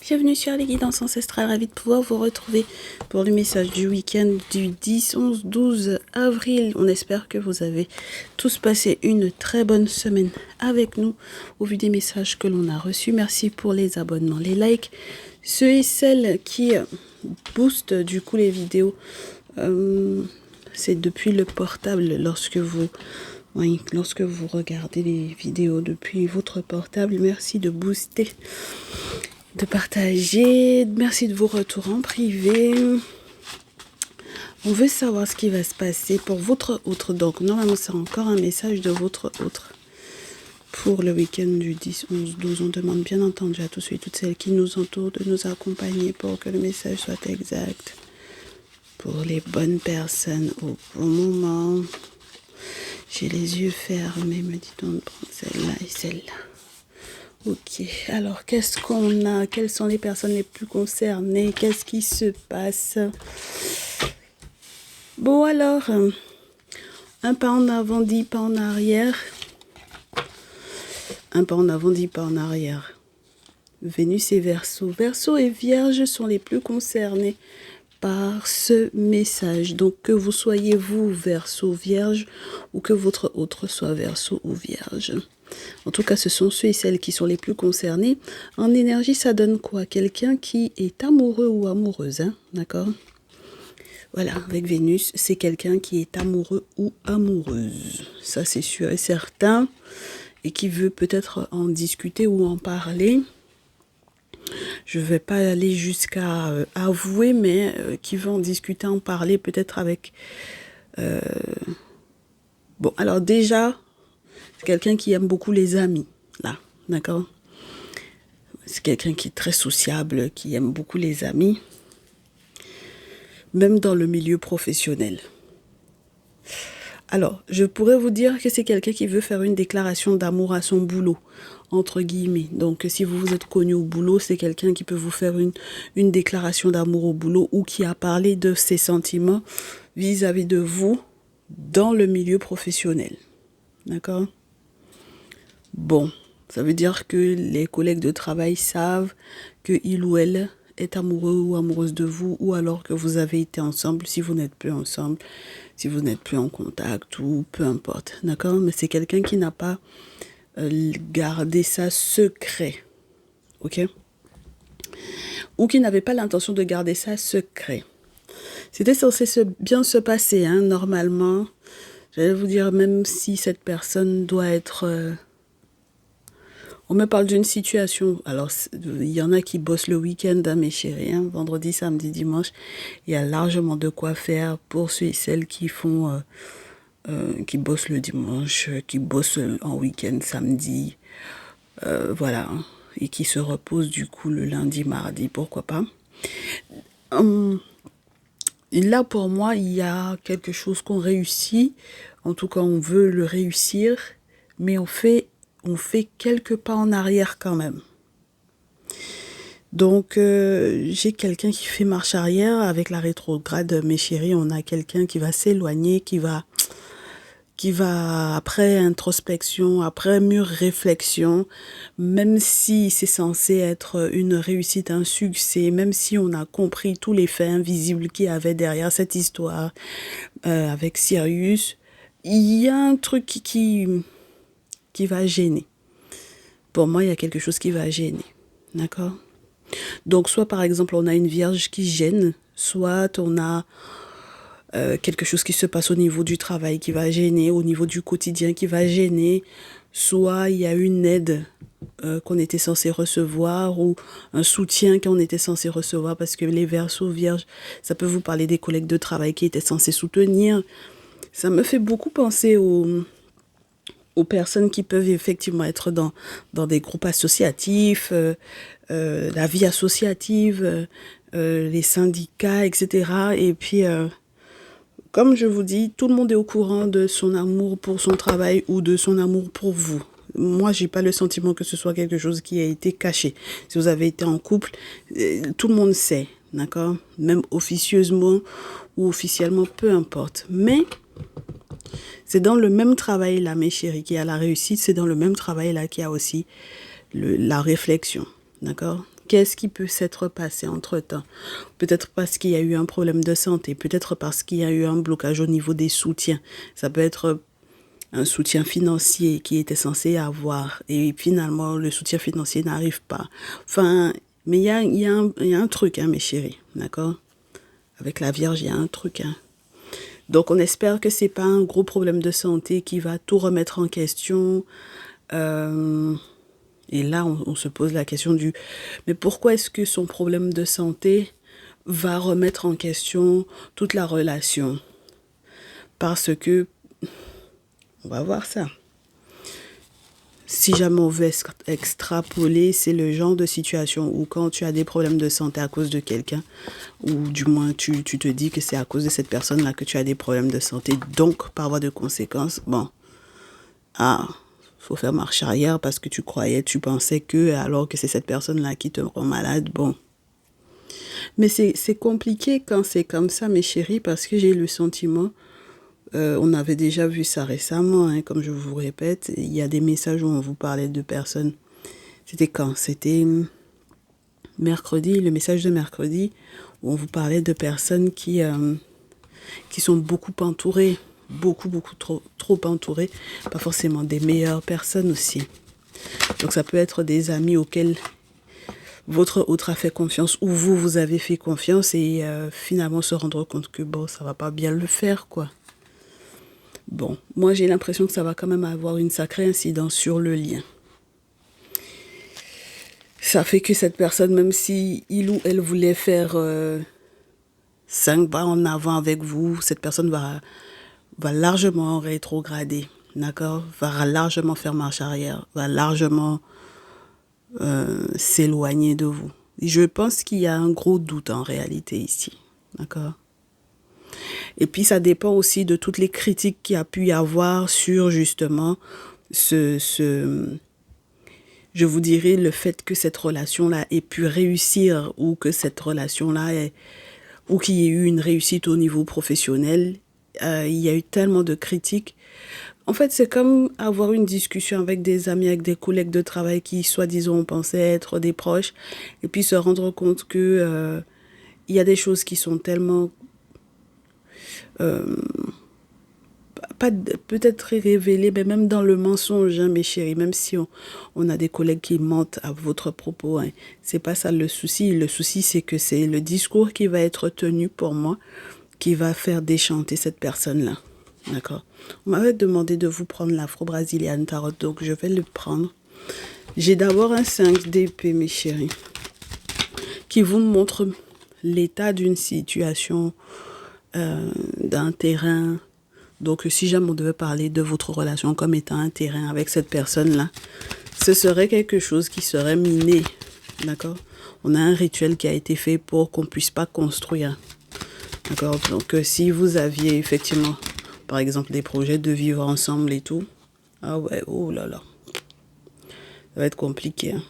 Bienvenue sur les guidances ancestrales, ravi de pouvoir vous retrouver pour le message du week-end du 10, 11, 12 avril. On espère que vous avez tous passé une très bonne semaine avec nous au vu des messages que l'on a reçus. Merci pour les abonnements, les likes, ceux et celles qui boostent du coup les vidéos. C'est depuis le portable lorsque vous regardez les vidéos depuis votre portable. Merci de booster, de partager. Merci de vos retours en privé. On veut savoir ce qui va se passer pour votre autre. Donc, normalement, c'est encore un message de votre autre. Pour le week-end du 10, 11, 12, on demande bien entendu à tous ceux et toutes celles qui nous entourent de nous accompagner pour que le message soit exact. Pour les bonnes personnes au bon moment. J'ai les yeux fermés, me dit-on de prendre celle-là et celle-là. Ok, alors qu'est-ce qu'on a? Quelles sont les personnes les plus concernées? Qu'est-ce qui se passe? Bon alors, un pas en avant, 10 pas en arrière. Un pas en avant, 10 pas en arrière. Vénus et Verseau. Verseau et Vierge sont les plus concernés par ce message. Donc que vous soyez vous Verseau, Vierge, ou que votre autre soit Verseau ou Vierge. En tout cas, ce sont ceux et celles qui sont les plus concernés. En énergie, ça donne quoi? Quelqu'un qui est amoureux ou amoureuse, hein? D'accord? Voilà, avec Vénus, c'est quelqu'un qui est amoureux ou amoureuse. Ça, c'est sûr et certain. Et qui veut peut-être en discuter ou en parler. Je ne vais pas aller jusqu'à avouer, mais qui veut en discuter, en parler peut-être avec... Bon, alors déjà... C'est quelqu'un qui aime beaucoup les amis, là, d'accord? C'est quelqu'un qui est très sociable, qui aime beaucoup les amis, même dans le milieu professionnel. Alors, je pourrais vous dire que c'est quelqu'un qui veut faire une déclaration d'amour à son boulot, entre guillemets. Donc, si vous vous êtes connu au boulot, c'est quelqu'un qui peut vous faire une déclaration d'amour au boulot ou qui a parlé de ses sentiments vis-à-vis de vous dans le milieu professionnel, d'accord? Bon, ça veut dire que les collègues de travail savent que il ou elle est amoureux ou amoureuse de vous, ou alors que vous avez été ensemble, si vous n'êtes plus ensemble, si vous n'êtes plus en contact, ou peu importe, d'accord? Mais c'est quelqu'un qui n'a pas gardé ça secret, ok? Ou qui n'avait pas l'intention de garder ça secret. C'était censé bien se passer, hein, normalement. J'allais vous dire, même si cette personne doit être... On me parle d'une situation, alors il y en a qui bossent le week-end, hein, mes chéris, hein, vendredi, samedi, dimanche. Il y a largement de quoi faire pour ceux et celles qui font, qui bossent le dimanche, qui bossent en week-end, samedi, voilà, hein, et qui se reposent du coup le lundi, mardi, pourquoi pas. Là, pour moi, il y a quelque chose qu'on réussit, en tout cas, on veut le réussir, mais on fait quelques pas en arrière quand même. Donc, j'ai quelqu'un qui fait marche arrière avec la rétrograde, mes chéris. On a quelqu'un qui va s'éloigner, qui va, après introspection, après mûre réflexion, même si c'est censé être une réussite, un succès, même si on a compris tous les faits invisibles qu'il y avait derrière cette histoire avec Sirius, il y a un truc qui va gêner. Pour moi, il y a quelque chose qui va gêner. D'accord? Donc, soit par exemple, on a une vierge qui gêne, soit on a quelque chose qui se passe au niveau du travail qui va gêner, au niveau du quotidien qui va gêner, soit il y a une aide qu'on était censé recevoir ou un soutien qu'on était censé recevoir parce que les Verseaux, Vierges, ça peut vous parler des collègues de travail qui étaient censés soutenir. Ça me fait beaucoup penser aux personnes qui peuvent effectivement être dans des groupes associatifs, la vie associative, les syndicats, etc. Et puis, comme je vous dis, tout le monde est au courant de son amour pour son travail ou de son amour pour vous. Moi, j'ai pas le sentiment que ce soit quelque chose qui a été caché. Si vous avez été en couple, tout le monde sait, d'accord? Même officieusement ou officiellement, peu importe. Mais... c'est dans le même travail là, mes chéris, qu'il y a la réussite. C'est dans le même travail là qu'il y a aussi la réflexion. D'accord? Qu'est-ce qui peut s'être passé entre-temps? Peut-être parce qu'il y a eu un problème de santé, peut-être parce qu'il y a eu un blocage au niveau des soutiens. Ça peut être un soutien financier qui était censé avoir et finalement le soutien financier n'arrive pas. Enfin, mais il y a un truc, hein, mes chéris, d'accord? Avec la Vierge, il y a un truc, hein. Donc on espère que c'est pas un gros problème de santé qui va tout remettre en question. Euh, et là, on se pose la question du, mais pourquoi est-ce que son problème de santé va remettre en question toute la relation? Parce que, on va voir ça. Si jamais on veut extrapoler, c'est le genre de situation où quand tu as des problèmes de santé à cause de quelqu'un, ou du moins tu te dis que c'est à cause de cette personne-là que tu as des problèmes de santé, donc par voie de conséquence, bon, faut faire marche arrière parce que tu croyais, tu pensais que, alors que c'est cette personne-là qui te rend malade, bon. Mais c'est compliqué quand c'est comme ça, mes chéris, parce que j'ai le sentiment, on avait déjà vu ça récemment, hein, comme je vous répète, il y a des messages où on vous parlait de personnes. C'était quand? C'était mercredi, le message de mercredi, où on vous parlait de personnes qui sont beaucoup entourées, beaucoup trop entourées, pas forcément des meilleures personnes aussi. Donc ça peut être des amis auxquels votre autre a fait confiance ou vous avez fait confiance et finalement se rendre compte que bon, ça va pas bien le faire, quoi. Bon, moi j'ai l'impression que ça va quand même avoir une sacrée incidence sur le lien. Ça fait que cette personne, même si il ou elle voulait faire 5 pas en avant avec vous, cette personne va largement rétrograder, d'accord? Va largement faire marche arrière, va largement s'éloigner de vous. Je pense qu'il y a un gros doute en réalité ici, d'accord? Et puis ça dépend aussi de toutes les critiques qu'il y a pu y avoir sur justement je vous dirais le fait que cette relation-là ait pu réussir ou que cette relation-là ou qu'il y ait eu une réussite au niveau professionnel. Il y a eu tellement de critiques. En fait, c'est comme avoir une discussion avec des amis, avec des collègues de travail qui, soi-disant, pensaient être des proches, et puis se rendre compte que il y a des choses qui sont tellement pas peut-être révélées, mais même dans le mensonge, hein, mes chéris, même si on a des collègues qui mentent à votre propos, hein, c'est pas ça le souci. Le souci, c'est que c'est le discours qui va être tenu pour moi qui va faire déchanter cette personne-là. D'accord? On m'avait demandé de vous prendre l'Afro-Brazilian Tarot, donc je vais le prendre. J'ai d'abord un 5 d'épée, mes chéris, qui vous montre l'état d'une situation, d'un terrain. Donc, si jamais on devait parler de votre relation comme étant un terrain avec cette personne-là, ce serait quelque chose qui serait miné. D'accord? On a un rituel qui a été fait pour qu'on ne puisse pas construire. D'accord? Donc, si vous aviez effectivement, par exemple, des projets de vivre ensemble et tout, ah ouais, oh là là, ça va être compliqué, hein.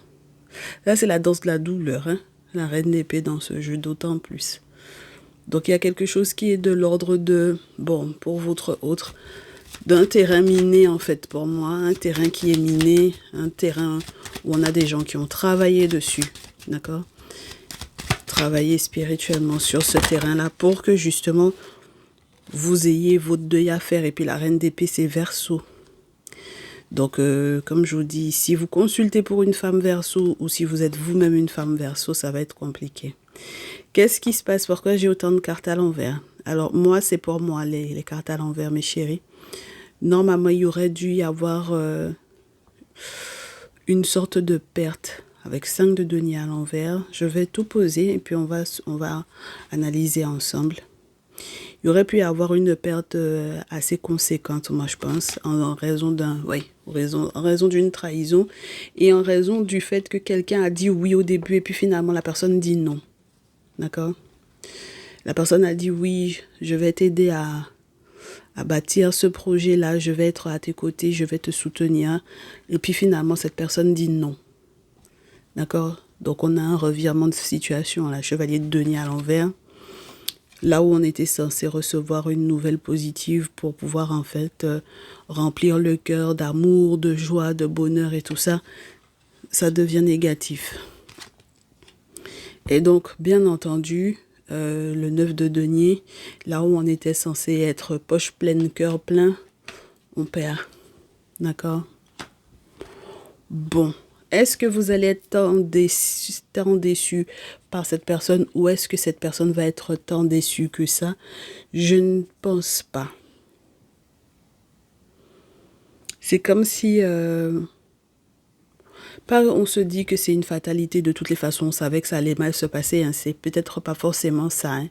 Là, c'est la danse de la douleur, hein. La reine d'épée dans ce jeu, d'autant plus. Donc, il y a quelque chose qui est de l'ordre de, bon, pour votre autre, d'un terrain miné, en fait, pour moi. Un terrain qui est miné, un terrain où on a des gens qui ont travaillé dessus, d'accord? Travailler spirituellement sur ce terrain-là pour que, justement, vous ayez votre deuil à faire. Et puis, la reine d'épée, c'est Verseau. Donc, comme je vous dis, si vous consultez pour une femme Verseau ou si vous êtes vous-même une femme Verseau, ça va être compliqué. Qu'est-ce qui se passe? Pourquoi j'ai autant de cartes à l'envers? Alors, moi, c'est pour moi, les cartes à l'envers, mes chéris. Normalement, il y aurait dû y avoir une sorte de perte avec 5 de denier à l'envers. Je vais tout poser et puis on va analyser ensemble. Il y aurait pu y avoir une perte assez conséquente, moi, je pense, en raison en raison d'une trahison et en raison du fait que quelqu'un a dit oui au début et puis finalement la personne dit non. D'accord? La personne a dit oui, je vais t'aider à bâtir ce projet-là, je vais être à tes côtés, je vais te soutenir. Et puis finalement, cette personne dit non. D'accord? Donc on a un revirement de situation, là, chevalier de denier à l'envers. Là où on était censé recevoir une nouvelle positive pour pouvoir en fait remplir le cœur d'amour, de joie, de bonheur et tout ça, ça devient négatif. Et donc, bien entendu, le 9 de denier, là où on était censé être poche pleine, cœur plein, on perd. D'accord? Bon. Est-ce que vous allez être tant déçu par cette personne ou est-ce que cette personne va être tant déçue que ça? Je ne pense pas. C'est comme si... pas on se dit que c'est une fatalité, de toutes les façons, on savait que ça allait mal se passer, hein. C'est peut-être pas forcément ça, hein.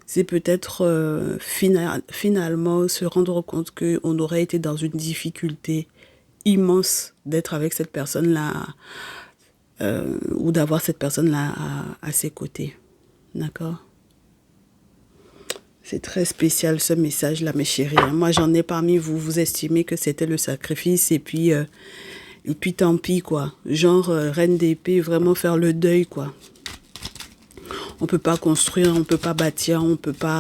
C'est peut-être finalement se rendre compte qu'on aurait été dans une difficulté immense d'être avec cette personne-là ou d'avoir cette personne-là à ses côtés. D'accord? C'est très spécial ce message-là, mes chéris. Moi, j'en ai parmi vous. Vous estimez que c'était le sacrifice et puis tant pis, quoi. Genre, reine d'épée, vraiment faire le deuil, quoi. On peut pas construire, on peut pas bâtir, on peut pas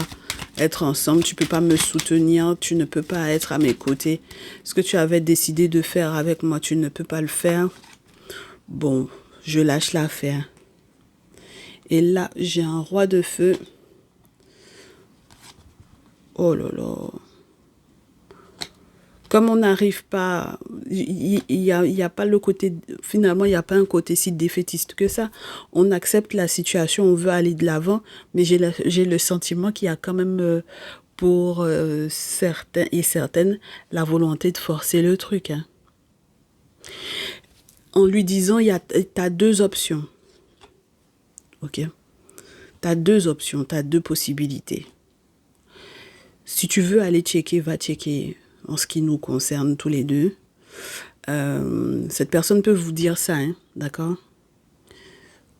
être ensemble, tu peux pas me soutenir, tu ne peux pas être à mes côtés. Ce que tu avais décidé de faire avec moi, tu ne peux pas le faire. Bon, je lâche l'affaire. Et là, j'ai un roi de feu. Oh là là. Comme on n'arrive pas, il y a pas le côté, finalement, il n'y a pas un côté si défaitiste que ça. On accepte la situation, on veut aller de l'avant, mais j'ai le sentiment qu'il y a quand même, pour certains et certaines, la volonté de forcer le truc, hein. En lui disant, t'as deux options, ok? T'as deux options, t'as deux possibilités. Si tu veux aller checker, va checker en ce qui nous concerne tous les deux. Cette personne peut vous dire ça, hein, d'accord?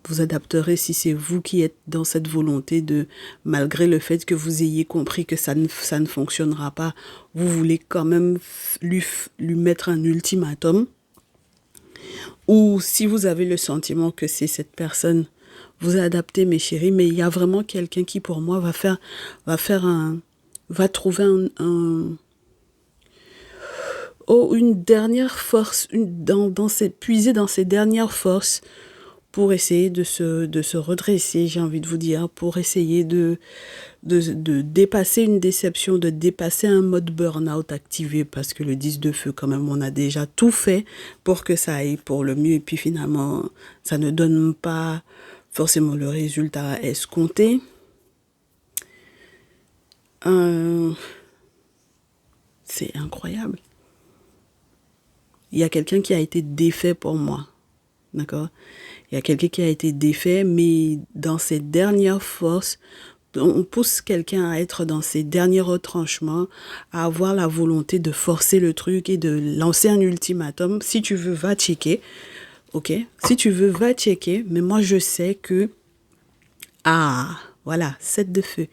Vous adapterez si c'est vous qui êtes dans cette volonté de, malgré le fait que vous ayez compris que ça ne fonctionnera pas, vous voulez quand même lui mettre un ultimatum. Ou si vous avez le sentiment que c'est cette personne, vous adaptez, mes chéris, mais il y a vraiment quelqu'un qui, pour moi, va trouver une dernière force, puiser dans ses dernières forces pour essayer de se redresser, j'ai envie de vous dire, pour essayer de dépasser une déception, de dépasser un mode burn-out activé, parce que le 10 de feu, quand même, on a déjà tout fait pour que ça aille pour le mieux, et puis finalement, ça ne donne pas forcément le résultat escompté. C'est incroyable. Il y a quelqu'un qui a été défait pour moi. D'accord? Il y a quelqu'un qui a été défait, mais dans ses dernières forces, on pousse quelqu'un à être dans ses derniers retranchements, à avoir la volonté de forcer le truc et de lancer un ultimatum. Si tu veux, va checker. Ok? Si tu veux, va checker. Mais moi, je sais que... Ah, voilà, 7 de feu.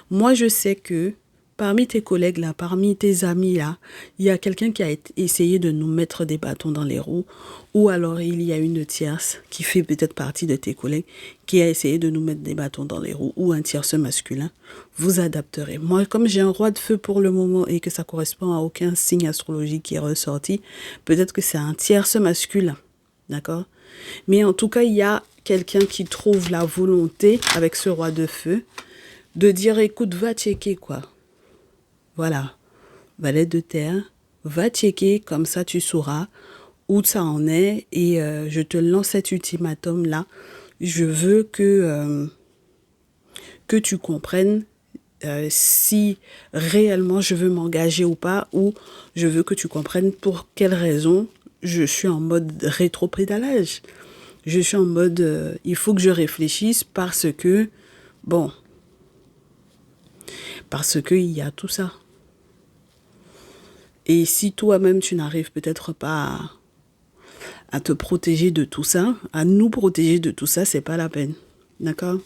Moi, je sais que parmi tes collègues là, parmi tes amis là, il y a quelqu'un qui a essayé de nous mettre des bâtons dans les roues, ou alors il y a une tierce qui fait peut-être partie de tes collègues qui a essayé de nous mettre des bâtons dans les roues, ou un tierce masculin. Vous adapterez. Moi, comme j'ai un roi de feu pour le moment et que ça correspond à aucun signe astrologique qui est ressorti, peut-être que c'est un tierce masculin. D'accord? Mais en tout cas, il y a quelqu'un qui trouve la volonté, avec ce roi de feu, de dire, écoute, va checker, quoi. Voilà, valet de terre, va checker, comme ça tu sauras où ça en est et je te lance cet ultimatum-là. Je veux que tu comprennes si réellement je veux m'engager ou pas, ou je veux que tu comprennes pour quelle raison je suis en mode rétropédalage. Je suis en mode, il faut que je réfléchisse parce que, bon, parce qu'il y a tout ça. Et si toi-même, tu n'arrives peut-être pas à te protéger de tout ça, à nous protéger de tout ça, c'est pas la peine. D'accord?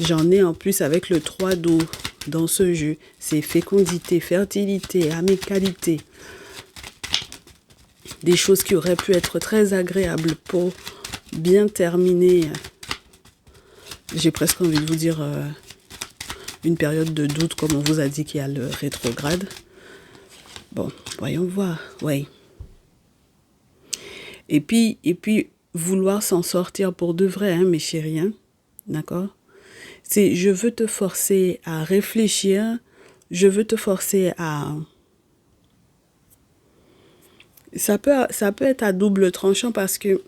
J'en ai en plus avec le 3 d'eau dans ce jeu. C'est fécondité, fertilité, amicalité. Des choses qui auraient pu être très agréables pour bien terminer. J'ai presque envie de vous dire une période de doute, comme on vous a dit qu'il y a le rétrograde. Bon, voyons voir, oui. Et puis, vouloir s'en sortir pour de vrai, hein, mes chéris, hein. d'accord? C'est je veux te forcer à réfléchir, je veux te forcer à... Ça peut être à double tranchant parce que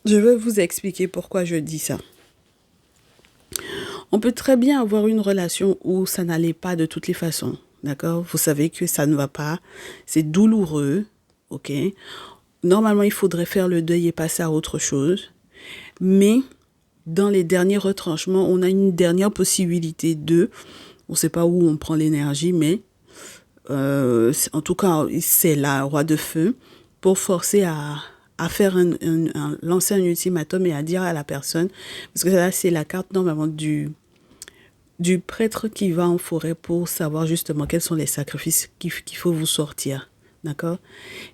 je vais vous expliquer pourquoi je dis ça. On peut très bien avoir une relation où ça n'allait pas de toutes les façons, d'accord? Vous savez que ça ne va pas, c'est douloureux, ok? Normalement, il faudrait faire le deuil et passer à autre chose. Mais dans les derniers retranchements, on a une dernière possibilité de, on ne sait pas où on prend l'énergie, mais en tout cas, c'est la roi de feu pour forcer à faire lancer un ultimatum et à dire à la personne, parce que là, c'est la carte normalement du prêtre qui va en forêt pour savoir justement quels sont les sacrifices qu'il faut vous sortir. D'accord?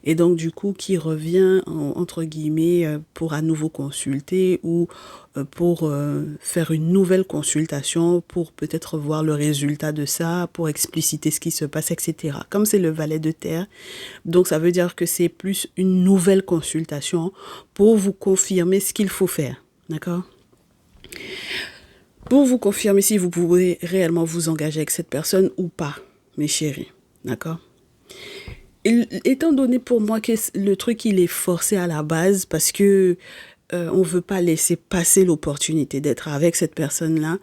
Et donc, du coup, qui revient, entre guillemets, pour à nouveau consulter ou pour faire une nouvelle consultation, pour peut-être voir le résultat de ça, pour expliciter ce qui se passe, etc. Comme c'est le valet de terre, donc ça veut dire que c'est plus une nouvelle consultation pour vous confirmer ce qu'il faut faire. D'accord? Pour vous confirmer si vous pouvez réellement vous engager avec cette personne ou pas, mes chéris. D'accord? Étant donné pour moi que le truc il est forcé à la base parce que on veut pas laisser passer l'opportunité d'être avec cette personne-là,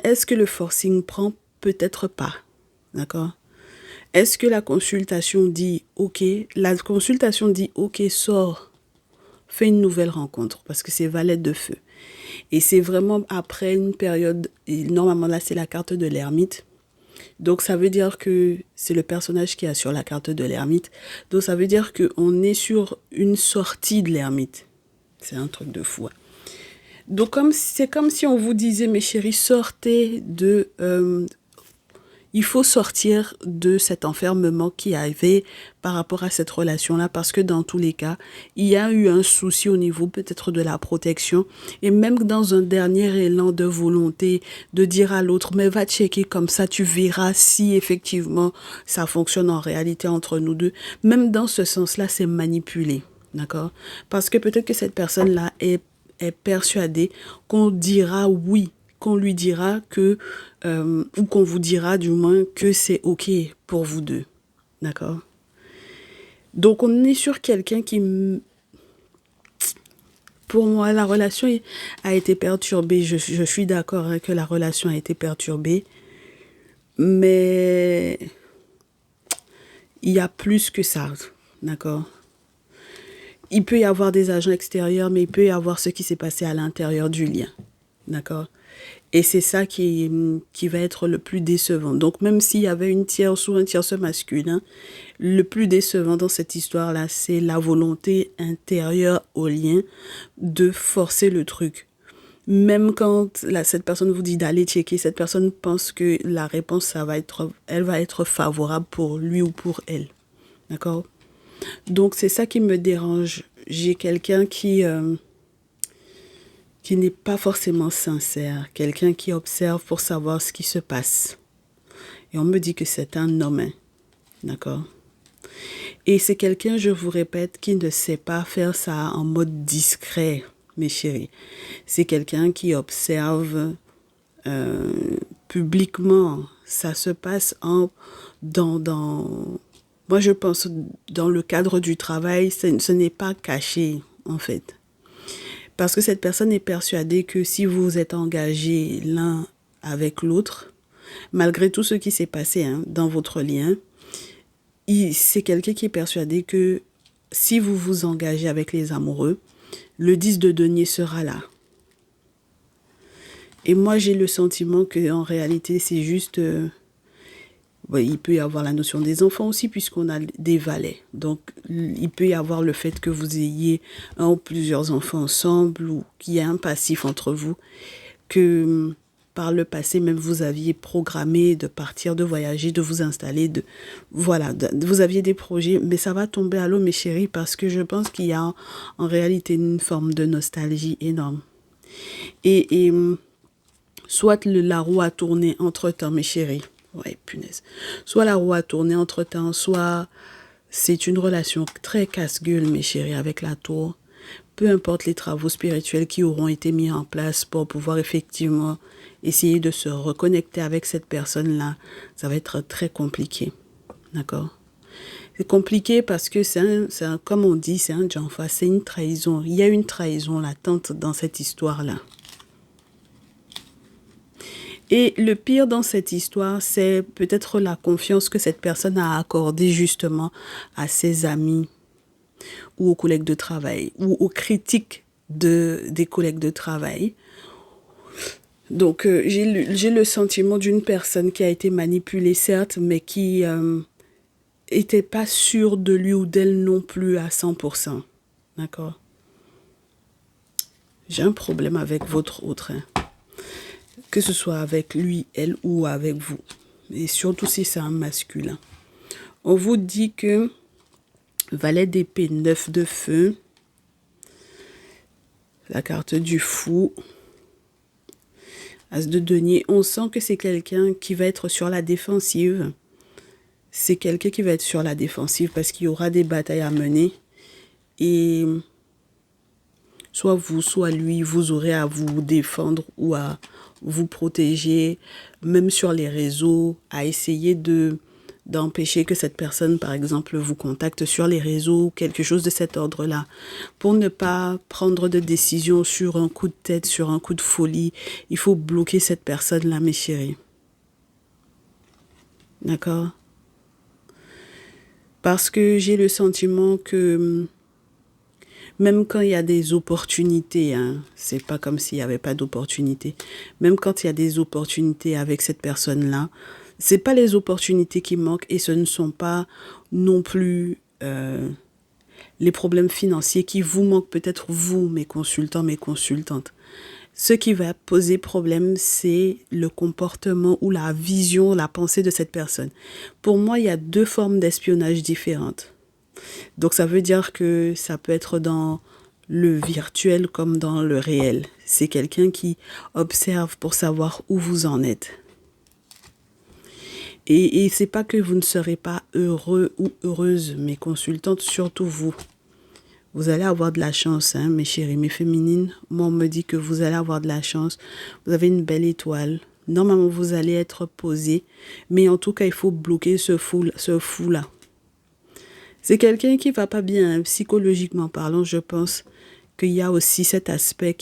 est-ce que le forcing prend? Peut-être pas, d'accord? Est-ce que la consultation dit ok? La consultation dit ok, sors, fais une nouvelle rencontre parce que c'est valet de feu et c'est vraiment après une période. Et normalement là c'est la carte de l'ermite. Donc ça veut dire que c'est le personnage qui a sur la carte de l'ermite. Donc ça veut dire qu'on est sur une sortie de l'ermite. C'est un truc de fou. Donc c'est comme si on vous disait, mes chéris, sortez de... il faut sortir de cet enfermement qu'il y avait par rapport à cette relation-là, parce que dans tous les cas, il y a eu un souci au niveau peut-être de la protection, et même dans un dernier élan de volonté de dire à l'autre, mais va checker comme ça, tu verras si effectivement ça fonctionne en réalité entre nous deux. Même dans ce sens-là, c'est manipulé, d'accord? Parce que peut-être que cette personne-là est persuadée qu'on dira oui, qu'on lui dira que, ou qu'on vous dira du moins que c'est ok pour vous deux. D'accord? Donc on est sur quelqu'un qui, pour moi, la relation a été perturbée. Je suis d'accord hein, que la relation a été perturbée. Mais il y a plus que ça. D'accord? Il peut y avoir des agents extérieurs, mais il peut y avoir ce qui s'est passé à l'intérieur du lien. D'accord? Et c'est ça qui va être le plus décevant. Donc même s'il y avait une tierce ou un tierce masculin, le plus décevant dans cette histoire-là, c'est la volonté intérieure au lien de forcer le truc. Même quand cette personne vous dit d'aller checker, cette personne pense que la réponse, elle va être favorable pour lui ou pour elle. D'accord? Donc c'est ça qui me dérange. J'ai quelqu'un qui n'est pas forcément sincère, quelqu'un qui observe pour savoir ce qui se passe. Et on me dit que c'est un homme, hein, d'accord? Et c'est quelqu'un, je vous répète, qui ne sait pas faire ça en mode discret, mes chéris. C'est quelqu'un qui observe publiquement. Ça se passe moi je pense dans le cadre du travail, ce n'est pas caché en fait. Parce que cette personne est persuadée que si vous êtes engagés l'un avec l'autre, malgré tout ce qui s'est passé hein, dans votre lien, c'est quelqu'un qui est persuadé que si vous vous engagez avec les amoureux, le 10 de denier sera là. Et moi, j'ai le sentiment qu'en réalité, c'est juste... il peut y avoir la notion des enfants aussi, puisqu'on a des valets. Donc, il peut y avoir le fait que vous ayez un ou plusieurs enfants ensemble, ou qu'il y ait un passif entre vous, que par le passé, même vous aviez programmé de partir, de voyager, de vous installer, vous aviez des projets, mais ça va tomber à l'eau, mes chéris, parce que je pense qu'il y a en réalité une forme de nostalgie énorme. Et soit la roue a tourné entre-temps, mes chéris. Ouais, punaise. Soit la roue a tourné entre-temps, soit c'est une relation très casse-gueule, mes chéris, avec la tour. peu importe les travaux spirituels qui auront été mis en place pour pouvoir effectivement essayer de se reconnecter avec cette personne-là, ça va être très compliqué. D'accord? C'est compliqué parce que comme on dit, c'est un Janfa, c'est une trahison. Il y a une trahison latente dans cette histoire-là. Et le pire dans cette histoire, c'est peut-être la confiance que cette personne a accordée justement à ses amis ou aux collègues de travail ou aux critiques des collègues de travail. Donc, j'ai le sentiment d'une personne qui a été manipulée, certes, mais qui était pas sûre de lui ou d'elle non plus à 100%. D'accord? J'ai un problème avec votre autre. Que ce soit avec lui, elle ou avec vous. Et surtout si c'est un masculin. On vous dit que valet d'épée, 9 de feu, la carte du fou, as de denier. On sent que c'est quelqu'un qui va être sur la défensive. C'est quelqu'un qui va être sur la défensive parce qu'il y aura des batailles à mener. Et soit vous, soit lui, vous aurez à vous défendre ou à vous protéger, même sur les réseaux, à essayer d'empêcher que cette personne, par exemple, vous contacte sur les réseaux, quelque chose de cet ordre-là, pour ne pas prendre de décision sur un coup de tête, sur un coup de folie. Il faut bloquer cette personne-là, mes chéris. D'accord? Parce que j'ai le sentiment que même quand il y a des opportunités, hein, c'est pas comme s'il n'y avait pas d'opportunités, même quand il y a des opportunités avec cette personne-là, c'est pas les opportunités qui manquent et ce ne sont pas non plus les problèmes financiers qui vous manquent, peut-être vous, mes consultants, mes consultantes. Ce qui va poser problème, c'est le comportement ou la vision, la pensée de cette personne. Pour moi, il y a deux formes d'espionnage différentes. Donc, ça veut dire que ça peut être dans le virtuel comme dans le réel. C'est quelqu'un qui observe pour savoir où vous en êtes. Et c'est pas que vous ne serez pas heureux ou heureuse, mes consultantes, surtout vous. Vous allez avoir de la chance, hein, mes chéris, mes féminines. Moi, on me dit que vous allez avoir de la chance. Vous avez une belle étoile. Normalement, vous allez être posé. Mais en tout cas, il faut bloquer ce fou-là. C'est quelqu'un qui va pas bien, hein, psychologiquement parlant, je pense qu'il y a aussi cet aspect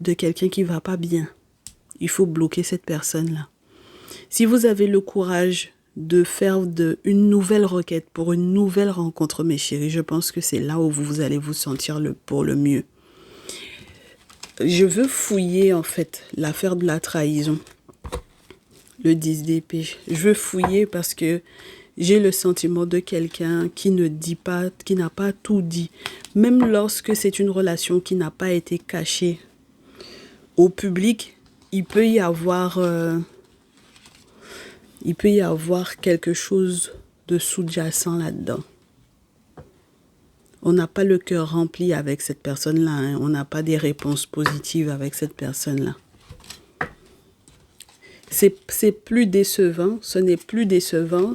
de quelqu'un qui va pas bien. Il faut bloquer cette personne-là. Si vous avez le courage de faire une nouvelle requête pour une nouvelle rencontre, mes chéris, je pense que c'est là où vous allez vous sentir pour le mieux. Je veux fouiller, en fait, l'affaire de la trahison. Le 10 d'épée. Je veux fouiller parce que j'ai le sentiment de quelqu'un qui ne dit pas, qui n'a pas tout dit. Même lorsque c'est une relation qui n'a pas été cachée au public, il peut y avoir quelque chose de sous-jacent là-dedans. On n'a pas le cœur rempli avec cette personne-là, hein. On n'a pas des réponses positives avec cette personne-là. C'est plus décevant, ce n'est plus décevant,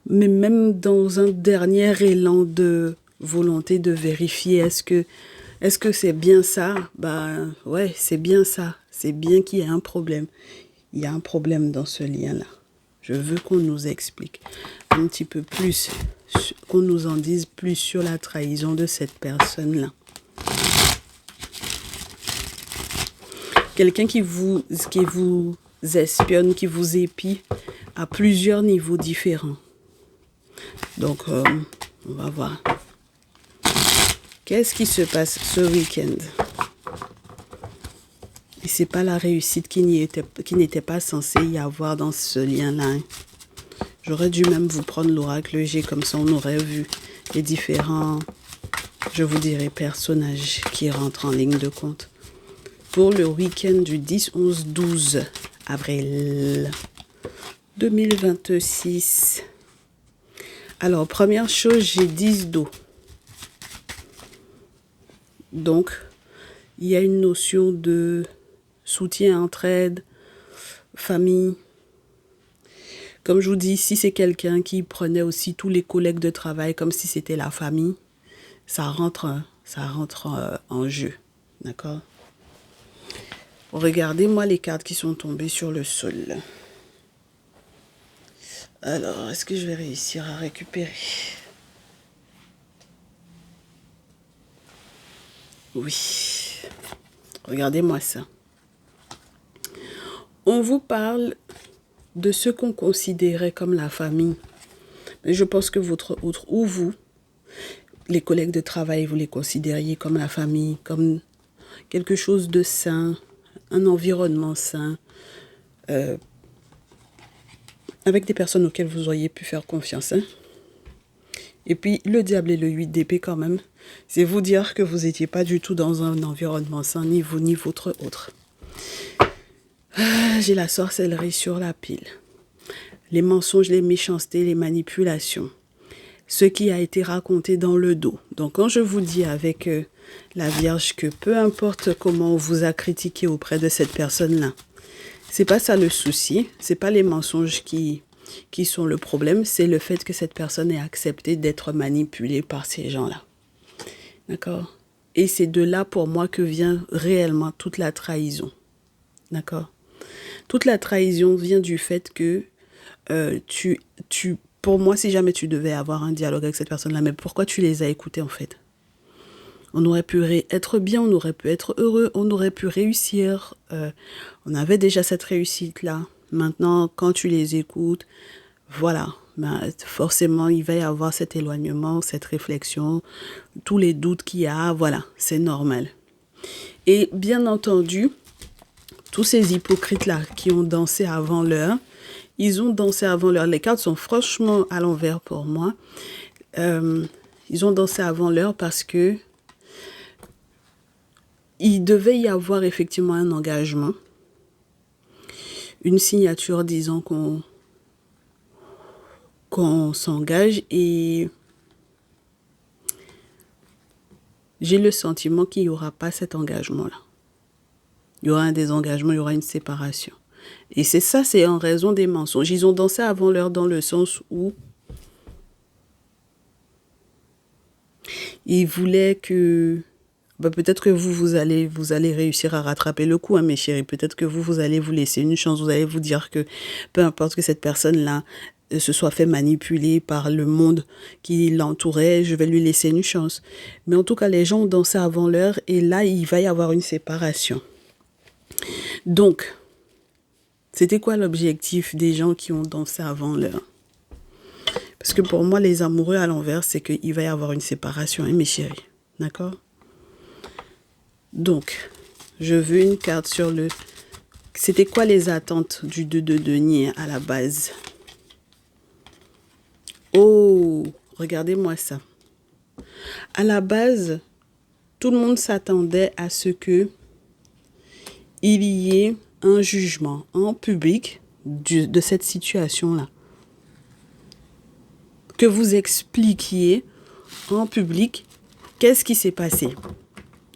mais même dans un dernier élan de volonté de vérifier, est-ce que c'est bien ça? Ben ouais, c'est bien ça. C'est bien qu'il y ait un problème. Il y a un problème dans ce lien-là. Je veux qu'on nous explique un petit peu plus, qu'on nous en dise plus sur la trahison de cette personne-là. Quelqu'un qui vous espionne, qui vous épie à plusieurs niveaux différents. Donc, on va voir. Qu'est-ce qui se passe ce week-end? Et c'est pas la réussite qui n'était pas censée y avoir dans ce lien-là. J'aurais dû même vous prendre l'oracle G, comme ça on aurait vu les différents, je vous dirais, personnages qui rentrent en ligne de compte. Pour le week-end du 10, 11, 12 avril 2026. Alors, première chose, j'ai 10 d'eau. Donc, il y a une notion de soutien, entraide, famille. Comme je vous dis, si c'est quelqu'un qui prenait aussi tous les collègues de travail comme si c'était la famille, ça rentre ça rentre en jeu. D'accord? Regardez-moi les cartes qui sont tombées sur le sol. Alors, est-ce que je vais réussir à récupérer? Oui. Regardez-moi ça. On vous parle de ce qu'on considérait comme la famille. Mais je pense que votre autre, ou vous, les collègues de travail, vous les considériez comme la famille, comme quelque chose de sain, un environnement sain, avec des personnes auxquelles vous auriez pu faire confiance. Hein? Et puis, le diable et le 8 d'épée quand même, c'est vous dire que vous n'étiez pas du tout dans un environnement sain, ni vous, ni votre autre. Ah, j'ai la sorcellerie sur la pile. Les mensonges, les méchancetés, les manipulations. Ce qui a été raconté dans le dos. Donc, quand je vous dis avec la Vierge que peu importe comment on vous a critiqué auprès de cette personne-là, c'est pas ça le souci, c'est pas les mensonges qui sont le problème, c'est le fait que cette personne ait accepté d'être manipulée par ces gens-là. D'accord? Et c'est de là pour moi que vient réellement toute la trahison. D'accord? Toute la trahison vient du fait que pour moi, si jamais tu devais avoir un dialogue avec cette personne-là, mais pourquoi tu les as écoutés en fait? On aurait pu être bien, on aurait pu être heureux, on aurait pu réussir. On avait déjà cette réussite-là. Maintenant, quand tu les écoutes, voilà, ben, forcément, il va y avoir cet éloignement, cette réflexion, tous les doutes qu'il y a, voilà, c'est normal. Et bien entendu, tous ces hypocrites-là qui ont dansé avant l'heure, ils ont dansé avant l'heure. Les cartes sont franchement à l'envers pour moi. Ils ont dansé avant l'heure parce que il devait y avoir effectivement un engagement, une signature disant qu'on s'engage et j'ai le sentiment qu'il n'y aura pas cet engagement-là. Il y aura un désengagement, il y aura une séparation. Et c'est ça, c'est en raison des mensonges. Ils ont dansé avant l'heure dans le sens où ils voulaient que... Ben peut-être que vous allez réussir à rattraper le coup, hein, mes chéris. Peut-être que vous allez vous laisser une chance. Vous allez vous dire que peu importe que cette personne-là se soit fait manipuler par le monde qui l'entourait, je vais lui laisser une chance. Mais en tout cas, les gens ont dansé avant l'heure et là, il va y avoir une séparation. Donc, c'était quoi l'objectif des gens qui ont dansé avant l'heure? Parce que pour moi, les amoureux à l'envers, c'est qu'il va y avoir une séparation, hein, mes chéris. D'accord? Donc, je veux une carte sur le... C'était quoi les attentes du 2 de denier à la base? Oh, regardez-moi ça. À la base, tout le monde s'attendait à ce que il y ait un jugement en public de cette situation-là. Que vous expliquiez en public qu'est-ce qui s'est passé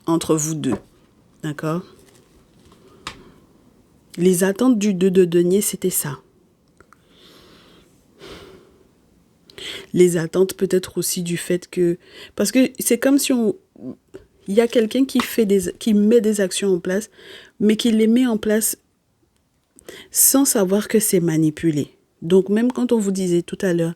entre vous deux. D'accord? Les attentes du 2 de denier, c'était ça. Les attentes peut-être aussi du fait que... Parce que c'est comme si il y a quelqu'un qui met des actions en place, mais qui les met en place sans savoir que c'est manipulé. Donc même quand on vous disait tout à l'heure,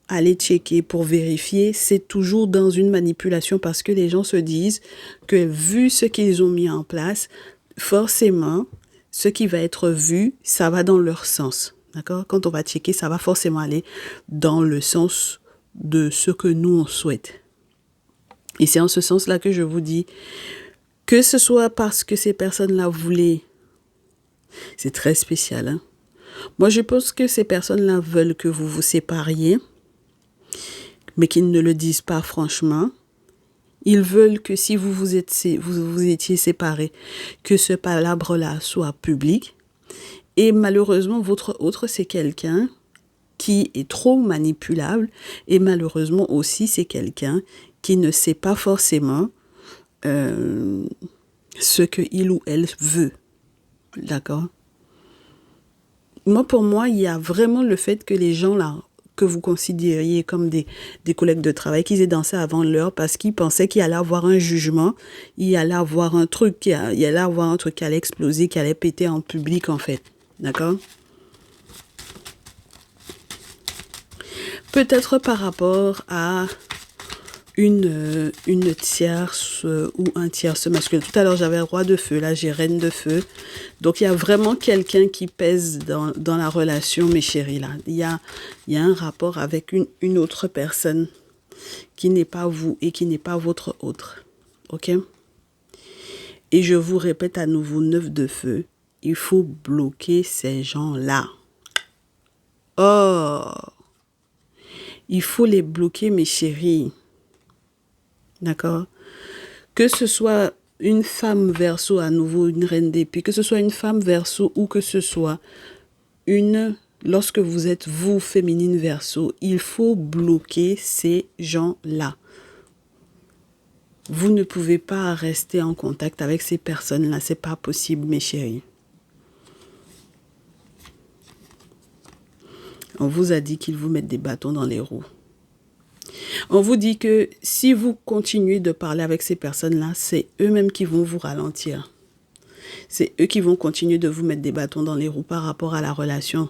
allez checker pour vérifier, c'est toujours dans une manipulation parce que les gens se disent que vu ce qu'ils ont mis en place, forcément, ce qui va être vu, ça va dans leur sens. D'accord? Quand on va checker, ça va forcément aller dans le sens de ce que nous, on souhaite. Et c'est en ce sens-là que je vous dis, que ce soit parce que ces personnes-là voulaient, c'est très spécial, hein? Moi, je pense que ces personnes-là veulent que vous vous sépariez, mais qu'ils ne le disent pas franchement. Ils veulent que si vous étiez séparés, que ce palabre-là soit public. Et malheureusement, votre autre, c'est quelqu'un qui est trop manipulable. Et malheureusement aussi, c'est quelqu'un qui ne sait pas forcément ce qu'il ou elle veut. D'accord? Pour moi, il y a vraiment le fait que les gens là, que vous considériez comme des collègues de travail, qu'ils aient dansé avant l'heure parce qu'ils pensaient qu'il allait avoir un jugement, il allait avoir un truc il allait avoir un truc qui allait exploser, qui allait péter en public en fait. D'accord? Peut-être par rapport à une tierce ou un tierce masculin. Tout à l'heure, j'avais roi de feu, là j'ai reine de feu. Donc, il y a vraiment quelqu'un qui pèse dans la relation, mes chéris, là. Il y a un rapport avec une autre personne qui n'est pas vous et qui n'est pas votre autre. OK? Et je vous répète à nouveau, 9 de feu, il faut bloquer ces gens-là. Oh! Il faut les bloquer, mes chéris. D'accord? Que ce soit une femme verso, à nouveau une reine d'épée, que ce soit une femme verso ou que ce soit lorsque vous êtes vous, féminine verso, il faut bloquer ces gens-là. Vous ne pouvez pas rester en contact avec ces personnes-là, c'est pas possible, mes chéris. On vous a dit qu'ils vous mettent des bâtons dans les roues. On vous dit que si vous continuez de parler avec ces personnes-là, c'est eux-mêmes qui vont vous ralentir. C'est eux qui vont continuer de vous mettre des bâtons dans les roues par rapport à la relation.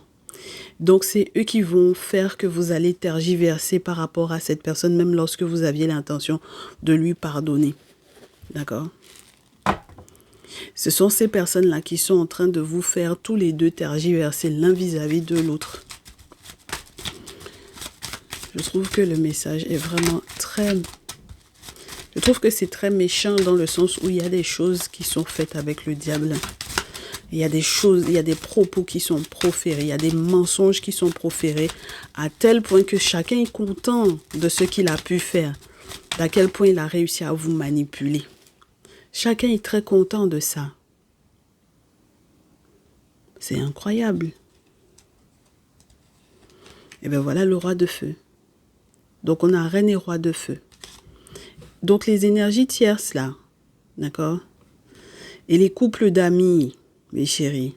Donc, c'est eux qui vont faire que vous allez tergiverser par rapport à cette personne, même lorsque vous aviez l'intention de lui pardonner. D'accord? Ce sont ces personnes-là qui sont en train de vous faire tous les deux tergiverser l'un vis-à-vis de l'autre. Je trouve que le message est vraiment très... Je trouve que c'est très méchant dans le sens où il y a des choses qui sont faites avec le diable. Il y a des choses, il y a des propos qui sont proférés, il y a des mensonges qui sont proférés à tel point que chacun est content de ce qu'il a pu faire, d'à quel point il a réussi à vous manipuler. Chacun est très content de ça. C'est incroyable. Et bien voilà le roi de feu. Donc, on a reine et roi de feu. Donc, les énergies tierces, là, d'accord? Et les couples d'amis, mes chéris,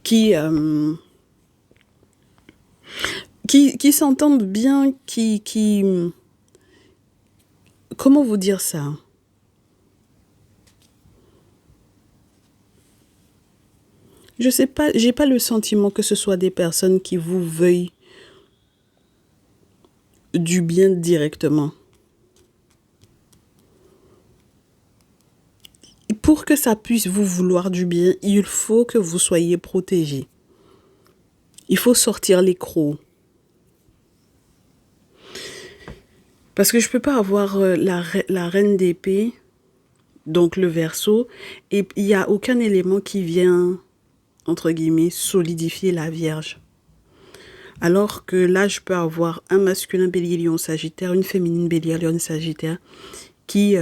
qui s'entendent bien, comment vous dire ça? Je sais pas, j'ai pas le sentiment que ce soit des personnes qui vous veuillent du bien directement. Pour que ça puisse vous vouloir du bien, il faut que vous soyez protégés. Il faut sortir les crocs. Parce que je ne peux pas avoir la reine d'épée, donc le verseau, et il n'y a aucun élément qui vient, entre guillemets, solidifier la Vierge. Alors que là, je peux avoir un masculin bélier lion sagittaire, une féminine bélier lion sagittaire, qui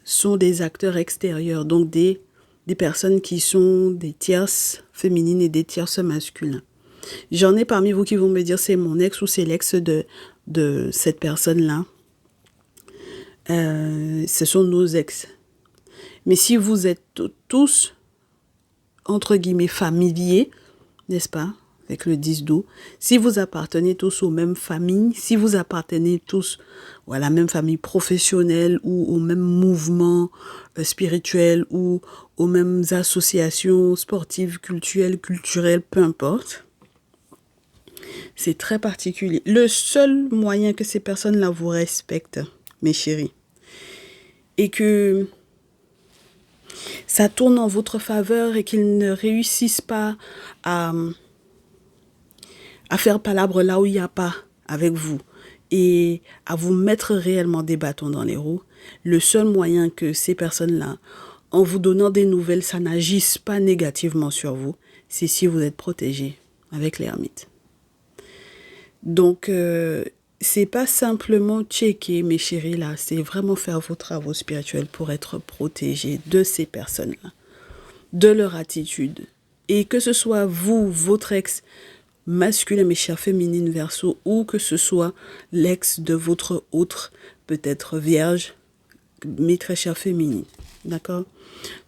sont des acteurs extérieurs, donc des personnes qui sont des tierces féminines et des tierces masculins. J'en ai parmi vous qui vont me dire c'est mon ex ou c'est l'ex de cette personne-là. Ce sont nos ex. Mais si vous êtes tous, entre guillemets, familiers, n'est-ce pas, avec le 10 d'eau, si vous appartenez tous aux mêmes familles, si vous appartenez tous à la même famille professionnelle ou au même mouvement spirituel ou aux mêmes associations sportives, culturelles, peu importe, c'est très particulier. Le seul moyen que ces personnes-là vous respectent, mes chéris, et que ça tourne en votre faveur et qu'ils ne réussissent pas à faire palabre là où il n'y a pas avec vous et à vous mettre réellement des bâtons dans les roues, le seul moyen que ces personnes-là, en vous donnant des nouvelles, ça n'agisse pas négativement sur vous, c'est si vous êtes protégé avec l'ermite. Donc, c'est pas simplement checker, mes chéris, là, c'est vraiment faire vos travaux spirituels pour être protégé de ces personnes-là, de leur attitude. Et que ce soit vous, votre ex masculin, mes chers féminines verso, ou que ce soit l'ex de votre autre, peut-être vierge, mes très chères féminines. D'accord?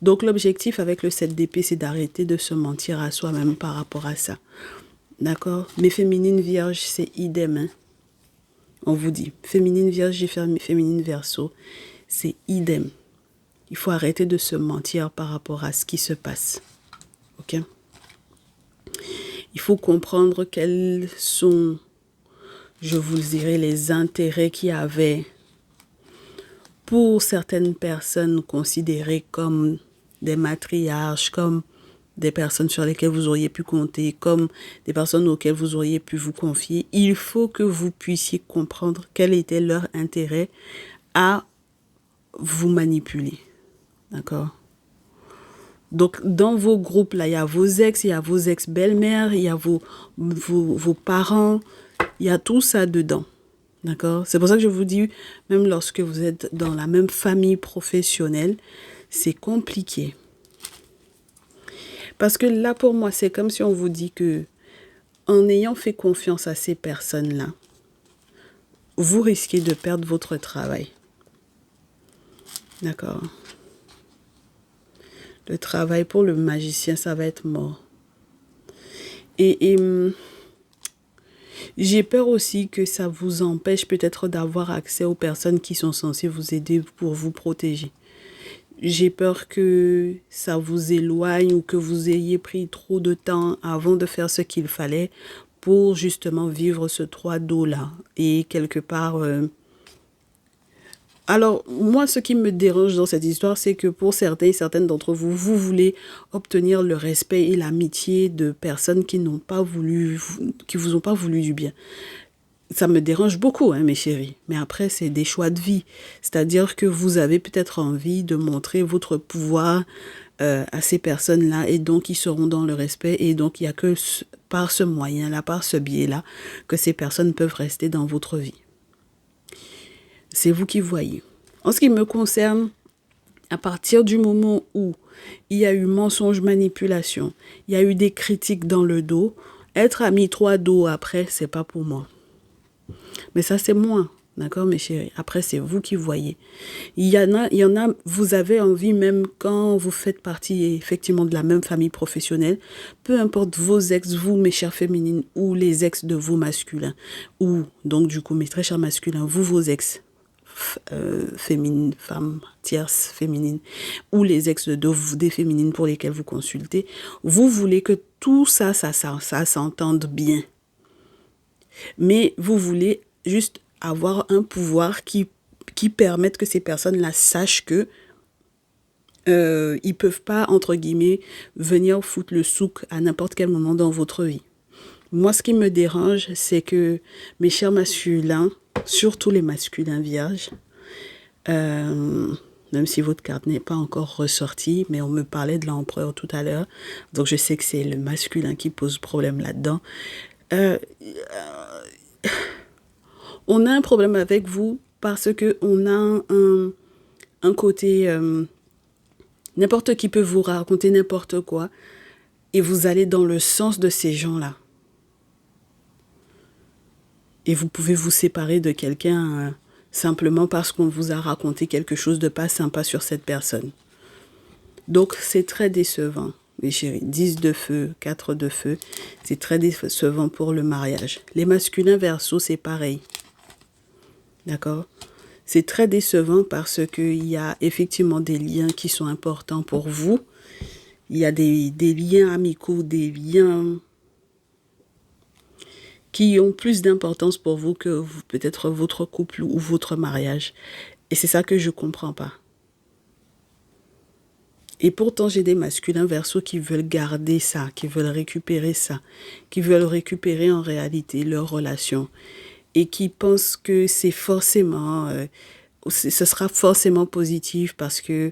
Donc, l'objectif avec le 7 d'épée, c'est d'arrêter de se mentir à soi-même par rapport à ça. D'accord? Mais féminine vierge, c'est idem, hein. On vous dit, féminine vierge et féminine verso, c'est idem. Il faut arrêter de se mentir par rapport à ce qui se passe. Ok? Il faut comprendre quels sont, je vous dirais, les intérêts qu'il y avait pour certaines personnes considérées comme des matriarches, comme des personnes sur lesquelles vous auriez pu compter, comme des personnes auxquelles vous auriez pu vous confier. Il faut que vous puissiez comprendre quel était leur intérêt à vous manipuler. D'accord? Donc, dans vos groupes, là, il y a vos ex, il y a vos ex-belles-mères, il y a vos parents, il y a tout ça dedans. D'accord? C'est pour ça que je vous dis, même lorsque vous êtes dans la même famille professionnelle, c'est compliqué. Parce que là, pour moi, c'est comme si on vous dit que, en ayant fait confiance à ces personnes-là, vous risquez de perdre votre travail. D'accord? Le travail pour le magicien, ça va être mort. Et j'ai peur aussi que ça vous empêche peut-être d'avoir accès aux personnes qui sont censées vous aider pour vous protéger. J'ai peur que ça vous éloigne ou que vous ayez pris trop de temps avant de faire ce qu'il fallait pour justement vivre ce 3 dos-là. Et quelque part... Alors, moi, ce qui me dérange dans cette histoire, c'est que pour certains et certaines d'entre vous, vous voulez obtenir le respect et l'amitié de personnes qui n'ont pas voulu, qui vous ont pas voulu du bien. Ça me dérange beaucoup, hein, mes chéris. Mais après, c'est des choix de vie. C'est-à-dire que vous avez peut-être envie de montrer votre pouvoir à ces personnes-là et donc ils seront dans le respect et donc il n'y a que par ce moyen-là, par ce biais-là, que ces personnes peuvent rester dans votre vie. C'est vous qui voyez. En ce qui me concerne, à partir du moment où il y a eu mensonge, manipulation, il y a eu des critiques dans le dos, être ami 3 dos après, c'est pas pour moi. Mais ça, c'est moi. D'accord, mes chéris? Après, c'est vous qui voyez. Il y en a, vous avez envie, même quand vous faites partie effectivement de la même famille professionnelle, peu importe vos ex, vous, mes chères féminines, ou les ex de vos masculins, ou donc du coup, mes très chers masculins, vous, vos ex, féminines, femmes tierces féminines, ou les ex des féminines pour lesquelles vous consultez, vous voulez que tout ça s'entende bien. Mais vous voulez juste avoir un pouvoir qui permette que ces personnes-là sachent que ils peuvent pas, entre guillemets, venir foutre le souk à n'importe quel moment dans votre vie. Moi, ce qui me dérange, c'est que mes chers masculins, surtout les masculins vierges, même si votre carte n'est pas encore ressortie, mais on me parlait de l'empereur tout à l'heure, donc je sais que c'est le masculin qui pose problème là-dedans. On a un problème avec vous parce que on a un côté... n'importe qui peut vous raconter n'importe quoi et vous allez dans le sens de ces gens-là. Et vous pouvez vous séparer de quelqu'un simplement parce qu'on vous a raconté quelque chose de pas sympa sur cette personne. Donc c'est très décevant, mes chéris. 10 de feu, 4 de feu, c'est très décevant pour le mariage. Les masculins verso, c'est pareil. D'accord? C'est très décevant parce qu'il y a effectivement des liens qui sont importants pour vous. Il y a des liens amicaux, des liens qui ont plus d'importance pour vous que peut-être votre couple ou votre mariage. Et c'est ça que je ne comprends pas. Et pourtant, j'ai des masculins verso qui veulent garder ça, qui veulent récupérer ça, qui veulent récupérer en réalité leur relation et qui pensent que c'est forcément, ce sera forcément positif parce que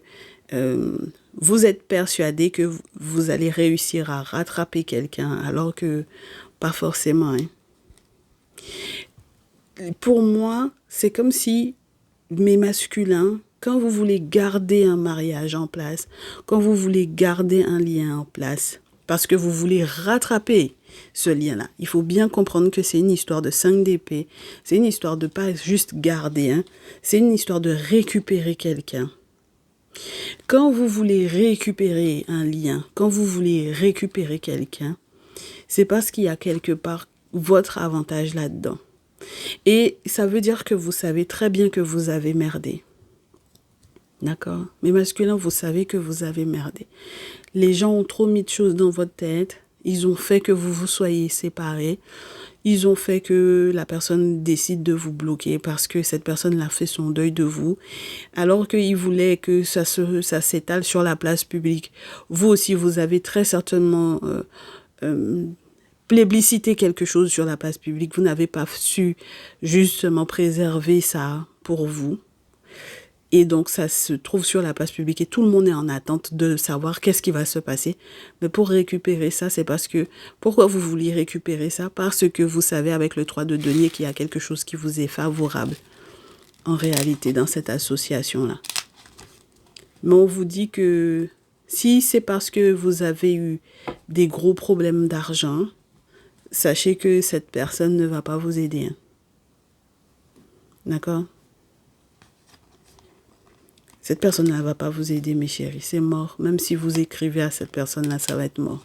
vous êtes persuadé que vous allez réussir à rattraper quelqu'un alors que pas forcément. Hein. Pour moi, c'est comme si mes masculins, quand vous voulez garder un mariage en place, quand vous voulez garder un lien en place, parce que vous voulez rattraper ce lien-là, il faut bien comprendre que c'est une histoire de 5 d'épée, c'est une histoire de pas juste garder, hein, c'est une histoire de récupérer quelqu'un. Quand vous voulez récupérer un lien, quand vous voulez récupérer quelqu'un, c'est parce qu'il y a quelque part votre avantage là-dedans. Et ça veut dire que vous savez très bien que vous avez merdé. D'accord? Mais masculin, vous savez que vous avez merdé. Les gens ont trop mis de choses dans votre tête. Ils ont fait que vous vous soyez séparés. Ils ont fait que la personne décide de vous bloquer parce que cette personne a fait son deuil de vous. Alors qu'ils voulaient que ça s'étale sur la place publique. Vous aussi, vous avez très certainement plébiscité quelque chose sur la place publique. Vous n'avez pas su justement préserver ça pour vous. Et donc, ça se trouve sur la place publique et tout le monde est en attente de savoir qu'est-ce qui va se passer. Mais pour récupérer ça, c'est parce que... Pourquoi vous vouliez récupérer ça? Parce que vous savez avec le 3 de denier qu'il y a quelque chose qui vous est favorable en réalité dans cette association-là. Mais on vous dit que si c'est parce que vous avez eu des gros problèmes d'argent, sachez que cette personne ne va pas vous aider. Hein. D'accord? Cette personne-là ne va pas vous aider, mes chéris. C'est mort. Même si vous écrivez à cette personne-là, ça va être mort.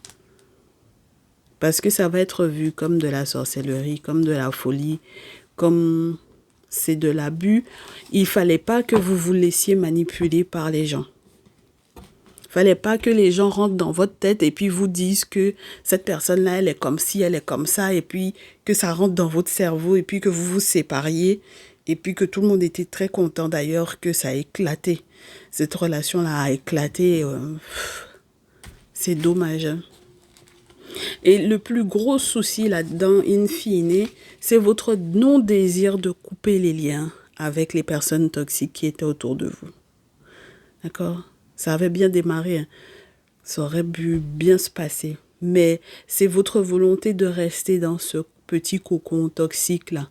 Parce que ça va être vu comme de la sorcellerie, comme de la folie, comme c'est de l'abus. Il ne fallait pas que vous vous laissiez manipuler par les gens. Il ne fallait pas que les gens rentrent dans votre tête et puis vous disent que cette personne-là, elle est comme ci, elle est comme ça, et puis que ça rentre dans votre cerveau et puis que vous vous sépariez. Et puis que tout le monde était très content d'ailleurs que ça a éclaté. Cette relation-là a éclaté. C'est dommage. Hein. Et le plus gros souci là-dedans, in fine, c'est votre non-désir de couper les liens avec les personnes toxiques qui étaient autour de vous. D'accord? Ça avait bien démarré. Hein. Ça aurait pu bien se passer. Mais c'est votre volonté de rester dans ce petit cocon toxique-là.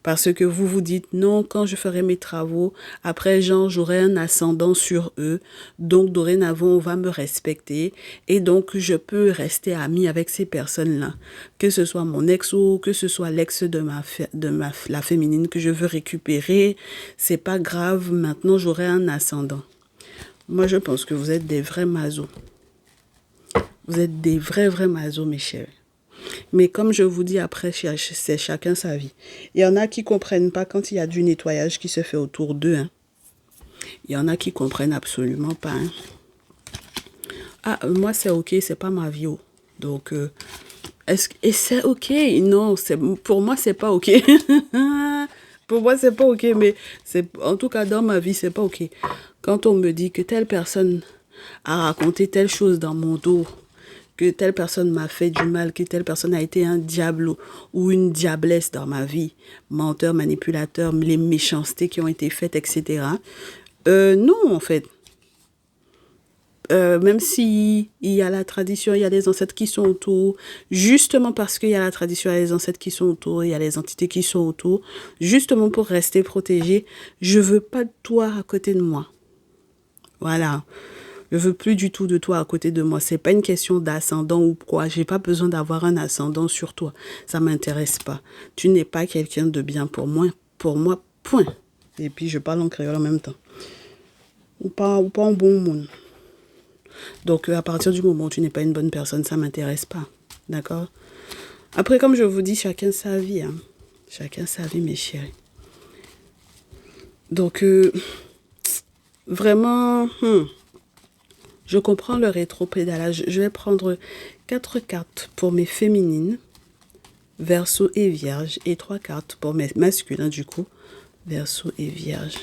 Parce que vous vous dites, non, quand je ferai mes travaux, après, genre, j'aurai un ascendant sur eux. Donc, dorénavant, on va me respecter. Et donc, je peux rester amie avec ces personnes-là. Que ce soit mon ex ou que ce soit l'ex de la féminine que je veux récupérer. C'est pas grave, maintenant, j'aurai un ascendant. Moi, je pense que vous êtes des vrais mazos. Vous êtes des vrais mazos, mes chéris. Mais comme je vous dis, après, c'est chacun sa vie. Il y en a qui ne comprennent pas quand il y a du nettoyage qui se fait autour d'eux. Hein. Il y en a qui ne comprennent absolument pas. Hein. Ah, moi, c'est OK, c'est pas ma vie. Oh. Donc, et c'est OK. Non, pour moi, c'est pas OK. Pour moi, c'est pas OK. Mais en tout cas, dans ma vie, c'est pas OK. Quand on me dit que telle personne a raconté telle chose dans mon dos, que telle personne m'a fait du mal, que telle personne a été un diable ou une diablesse dans ma vie, menteur, manipulateur, les méchancetés qui ont été faites, etc. Non, en fait. Même si il y a la tradition, il y a les ancêtres qui sont autour, justement parce qu'il y a la tradition, il y a les ancêtres qui sont autour, il y a les entités qui sont autour, justement pour rester protégé, je veux pas de toi à côté de moi. Voilà. Je veux plus du tout de toi à côté de moi. C'est pas une question d'ascendant ou quoi. J'ai pas besoin d'avoir un ascendant sur toi. Ça m'intéresse pas. Tu n'es pas quelqu'un de bien pour moi. Pour moi, point. Et puis je parle en créole en même temps. Ou pas en bon monde. Donc à partir du moment où tu n'es pas une bonne personne, ça m'intéresse pas. D'accord? Après, comme je vous dis, chacun sa vie. Hein. Chacun sa vie, mes chéris. Donc vraiment... Je comprends le rétropédalage. Je vais prendre 4 cartes pour mes féminines, Verseau et Vierge, et 3 cartes pour mes masculins, du coup, Verseau et Vierge.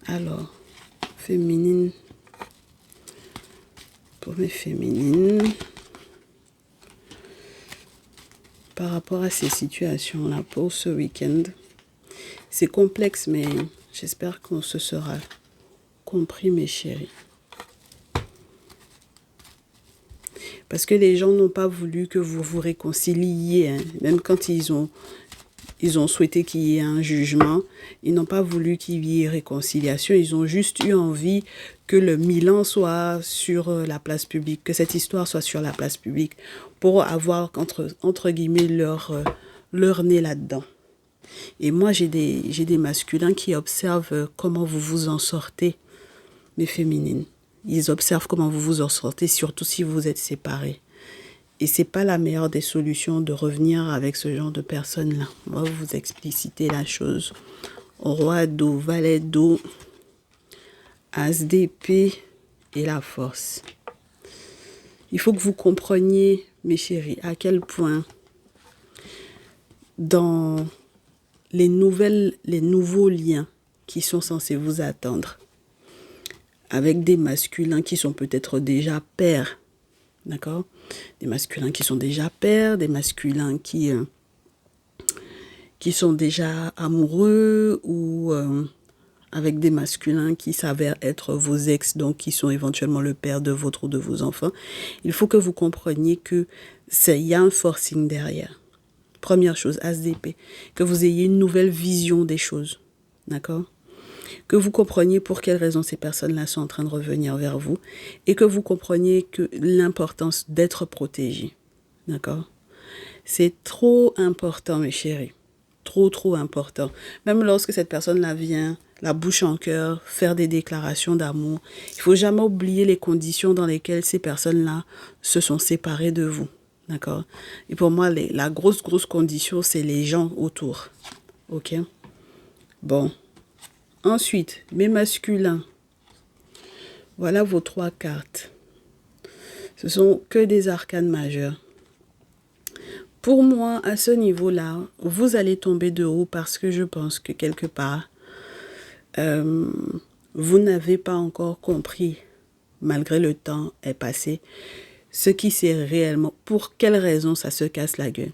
Alors, féminine, pour mes féminines, par rapport à ces situations-là pour ce week-end, c'est complexe, mais j'espère qu'on se sera compris, mes chéris. Parce que les gens n'ont pas voulu que vous vous réconciliez. Hein. Même quand ils ont souhaité qu'il y ait un jugement, ils n'ont pas voulu qu'il y ait réconciliation. Ils ont juste eu envie que le Milan soit sur la place publique, que cette histoire soit sur la place publique, pour avoir, entre guillemets, leur nez là-dedans. Et moi, j'ai des masculins qui observent comment vous vous en sortez, mes féminines. Ils observent comment vous vous en sortez, surtout si vous êtes séparés. Et c'est pas la meilleure des solutions de revenir avec ce genre de personnes-là. On va vous expliciter la chose. Roi d'eau, valet d'eau, as d'épée et la force. Il faut que vous compreniez, mes chéris, à quel point dans les nouveaux liens qui sont censés vous attendre, avec des masculins qui sont peut-être déjà pères, d'accord? Des masculins qui sont déjà pères, des masculins qui sont déjà amoureux ou avec des masculins qui s'avèrent être vos ex, donc qui sont éventuellement le père de votre ou de vos enfants. Il faut que vous compreniez que il y a un forcing derrière. Première chose, as d'épée, que vous ayez une nouvelle vision des choses, d'accord? Que vous compreniez pour quelles raisons ces personnes-là sont en train de revenir vers vous et que vous compreniez que l'importance d'être protégé, d'accord? C'est trop important, mes chéris, trop important. Même lorsque cette personne-là vient, la bouche en cœur, faire des déclarations d'amour, il ne faut jamais oublier les conditions dans lesquelles ces personnes-là se sont séparées de vous. D'accord? Et pour moi, la grosse condition, c'est les gens autour. Ok? Bon. Ensuite, mes masculins. Voilà vos 3 cartes. Ce sont que des arcanes majeures. Pour moi, à ce niveau-là, vous allez tomber de haut parce que je pense que quelque part, vous n'avez pas encore compris, malgré le temps est passé, ce qui c'est réellement, pour quelle raison ça se casse la gueule.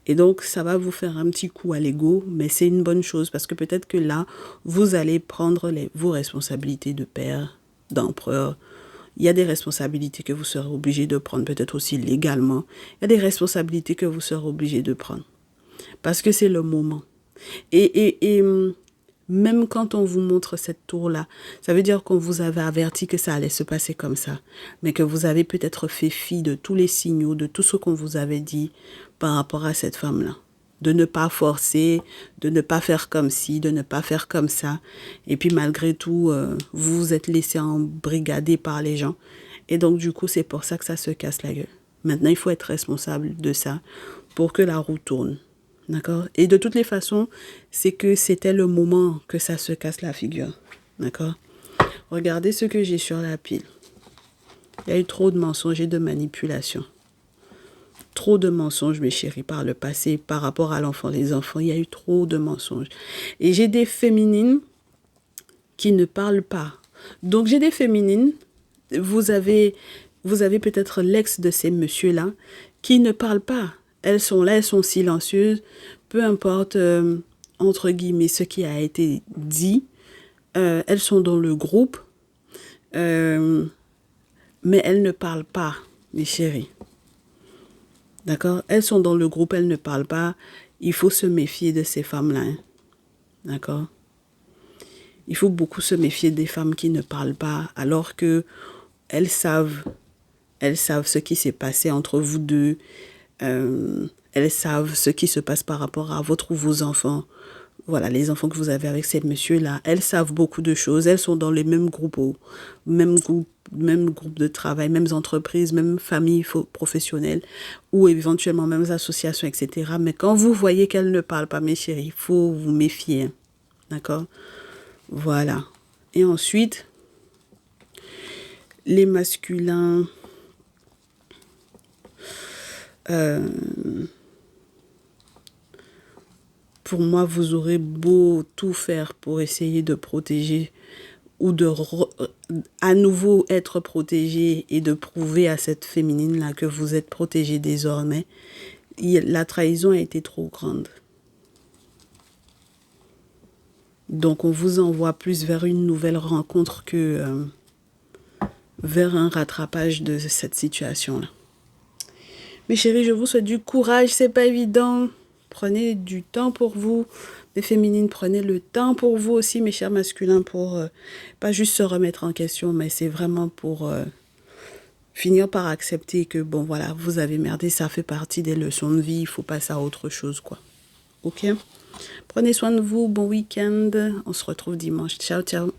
Et donc, ça va vous faire un petit coup à l'ego, mais c'est une bonne chose parce que peut-être que là, vous allez prendre vos responsabilités de père, d'empereur. Il y a des responsabilités que vous serez obligé de prendre, peut-être aussi légalement. Il y a des responsabilités que vous serez obligé de prendre parce que c'est le moment. Et même quand on vous montre cette tour-là, ça veut dire qu'on vous avait averti que ça allait se passer comme ça, mais que vous avez peut-être fait fi de tous les signaux, de tout ce qu'on vous avait dit par rapport à cette femme-là. De ne pas forcer, de ne pas faire comme ci, de ne pas faire comme ça. Et puis malgré tout, vous vous êtes laissé embrigader par les gens. Et donc du coup, c'est pour ça que ça se casse la gueule. Maintenant, il faut être responsable de ça pour que la roue tourne. D'accord? Et de toutes les façons, c'est que c'était le moment que ça se casse la figure. D'accord? Regardez ce que j'ai sur la pile. Il y a eu trop de mensonges et de manipulations. Trop de mensonges, mes chéris, par le passé, par rapport à l'enfant, les enfants. Il y a eu trop de mensonges. Et j'ai des féminines qui ne parlent pas. Donc, j'ai des féminines, vous avez peut-être l'ex de ces messieurs-là, qui ne parlent pas. Elles sont là, elles sont silencieuses, peu importe, entre guillemets, ce qui a été dit. Elles sont dans le groupe, mais elles ne parlent pas, mes chéris. D'accord? Elles sont dans le groupe, elles ne parlent pas. Il faut se méfier de ces femmes-là. Hein? D'accord? Il faut beaucoup se méfier des femmes qui ne parlent pas, alors que elles savent ce qui s'est passé entre vous deux. Elles savent ce qui se passe par rapport à votre ou vos enfants. Voilà, les enfants que vous avez avec ces messieurs-là, elles savent beaucoup de choses. Elles sont dans les mêmes groupes, même groupe de travail, mêmes entreprises, même familles professionnelles ou éventuellement mêmes associations, etc. Mais quand vous voyez qu'elles ne parlent pas, mes chéris, il faut vous méfier. Hein. D'accord? Voilà. Et ensuite, les masculins... pour moi, vous aurez beau tout faire pour essayer de protéger ou de à nouveau être protégé et de prouver à cette féminine-là que vous êtes protégé désormais. La trahison a été trop grande. Donc, on vous envoie plus vers une nouvelle rencontre que vers un rattrapage de cette situation-là. Mes chéris, je vous souhaite du courage, c'est pas évident. Prenez du temps pour vous. Les féminines, prenez le temps pour vous aussi, mes chers masculins, pour pas juste se remettre en question, mais c'est vraiment pour finir par accepter que, bon, voilà, vous avez merdé, ça fait partie des leçons de vie, il faut passer à autre chose, quoi. Ok? Prenez soin de vous, bon week-end. On se retrouve dimanche. Ciao, ciao.